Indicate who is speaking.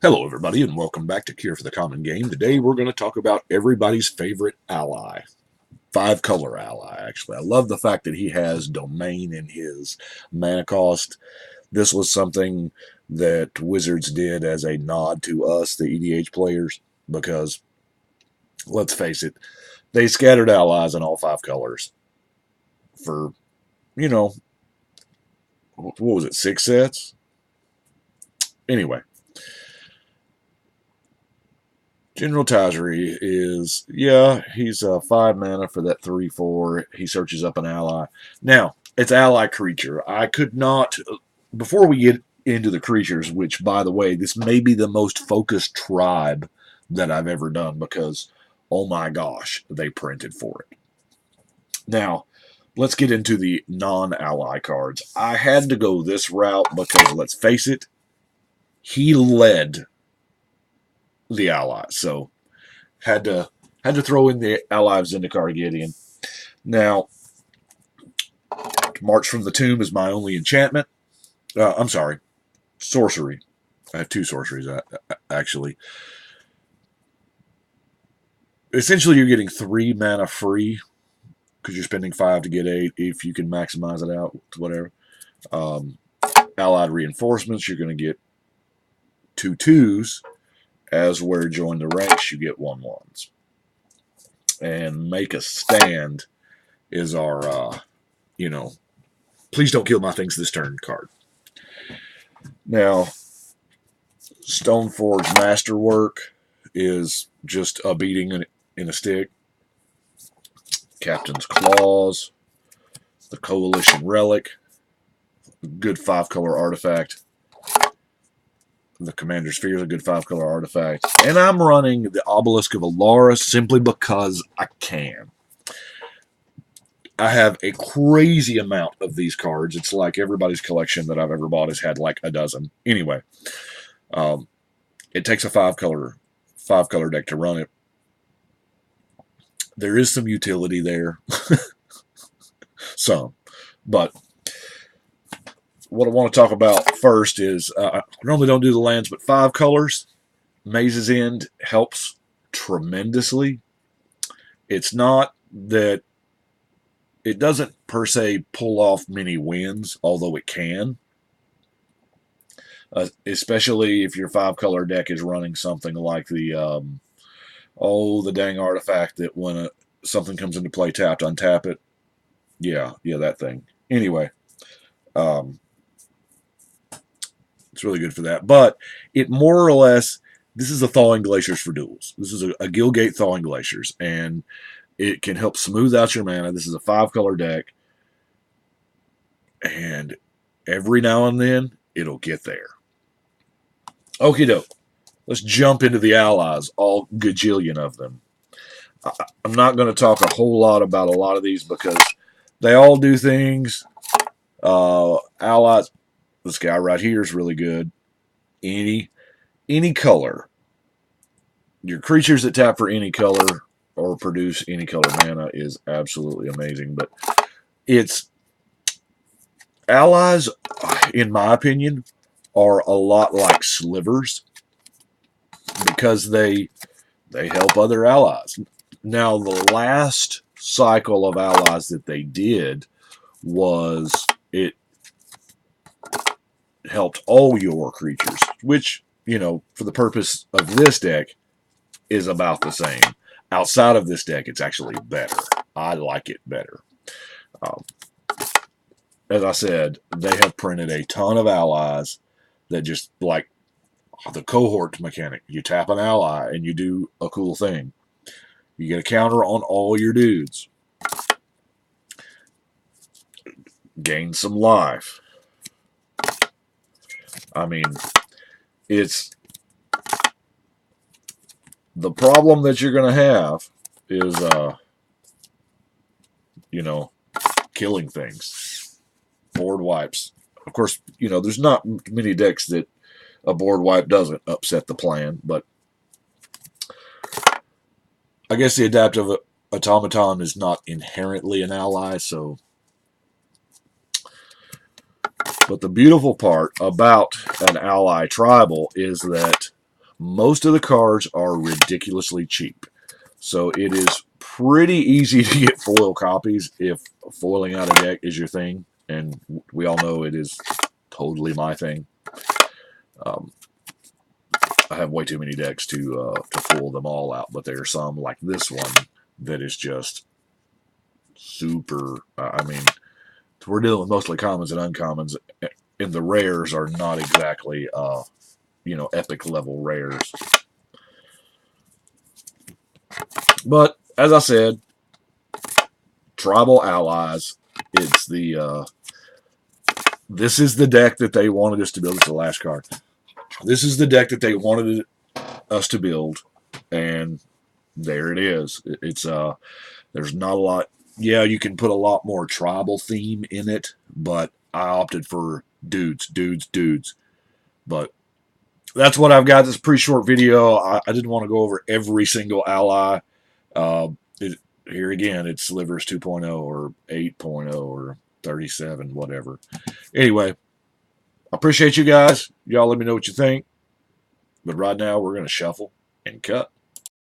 Speaker 1: Hello, everybody, and welcome back to Cure for the Common Game. Today, we're going to talk about everybody's favorite ally, five-color ally, actually. I love the fact that he has domain in his mana cost. This was something that Wizards did as a nod to us, the EDH players, because, let's face it, they scattered allies in all five colors for, you know, what was it, 6 sets? Anyway. General Tazri is, yeah, he's 5 mana for that 3/4. He searches up an ally. Now, it's ally creature. I could not, before we get into the creatures, which, by the way, this may be the most focused tribe that I've ever done because, oh my gosh, they printed for it. Now, let's get into the non-ally cards. I had to go this route because, let's face it, he led the allies. So had to throw in the ally of Zendikar Gideon. Now, March from the Tomb is my only enchantment. I'm sorry, sorcery. I have two sorceries actually. Essentially, you're getting 3 mana free because you're spending 5 to get 8. If you can maximize it out, whatever. Allied reinforcements, you're going to get 2 2s. As where join the ranks, you get 1 1s. And make a stand is our, please don't kill my things this turn card. Now, Stoneforge Masterwork is just a beating in a stick. Captain's Claws, the Coalition Relic, good 5-color artifact. The Commander's Sphere is a good 5-color artifact. And I'm running the Obelisk of Alara simply because I can. I have a crazy amount of these cards. It's like everybody's collection that I've ever bought has had like a dozen. Anyway, it takes a 5-color deck to run it. There is some utility there. Some. But what I want to talk about first is I normally don't do the lands, but 5 colors. Maze's End helps tremendously. It's not that it doesn't per se pull off many wins, although it can. Especially if your 5-color deck is running something like the the dang artifact that when something comes into play, tap to untap it. Yeah, that thing. Anyway, it's really good for that. But it more or less, this is a Thawing Glaciers for duels. This is a Gilgate Thawing Glaciers, and it can help smooth out your mana. This is a 5-color deck, and every now and then, it'll get there. Okie doke. Let's jump into the allies, all gajillion of them. I'm not going to talk a whole lot about a lot of these because they all do things. Allies, this guy right here is really good. Any color. Your creatures that tap for any color or produce any color mana is absolutely amazing. But it's allies, in my opinion, are a lot like slivers because they help other allies. Now, the last cycle of allies that they did was it helped all your creatures, which, for the purpose of this deck, is about the same. Outside of this deck, it's actually better. I like it better. As I said, they have printed a ton of allies that just, like the cohort mechanic. You tap an ally and you do a cool thing. You get a counter on all your dudes. Gain some life. I mean, it's the problem that you're going to have is, killing things. Board wipes. Of course, there's not many decks that a board wipe doesn't upset the plan, but I guess the Adaptive Automaton is not inherently an ally, so. But the beautiful part about an ally tribal is that Most of the cards are ridiculously cheap. So it is pretty easy to get foil copies if foiling out a deck is your thing. And we all know it is totally my thing. Um, I have way too many decks to foil them all out, but there are some like this one that is just super. I mean, we're dealing with mostly commons and uncommons, and the rares are not exactly epic level rares. But as I said, tribal allies. It's the this is the deck that they wanted us to build. It's the last card. This is the deck that they wanted us to build, and there it is. It's there's not a lot. Yeah, you can put a lot more tribal theme in it, but I opted for dudes, dudes, dudes. But that's what I've got. This pretty short video. I didn't want to go over every single ally. Uh, Here again, it's Slivers 2.0 or 8.0 or 37, whatever. Anyway, I appreciate you guys. Y'all let me know what you think. But right now, we're going to shuffle and cut.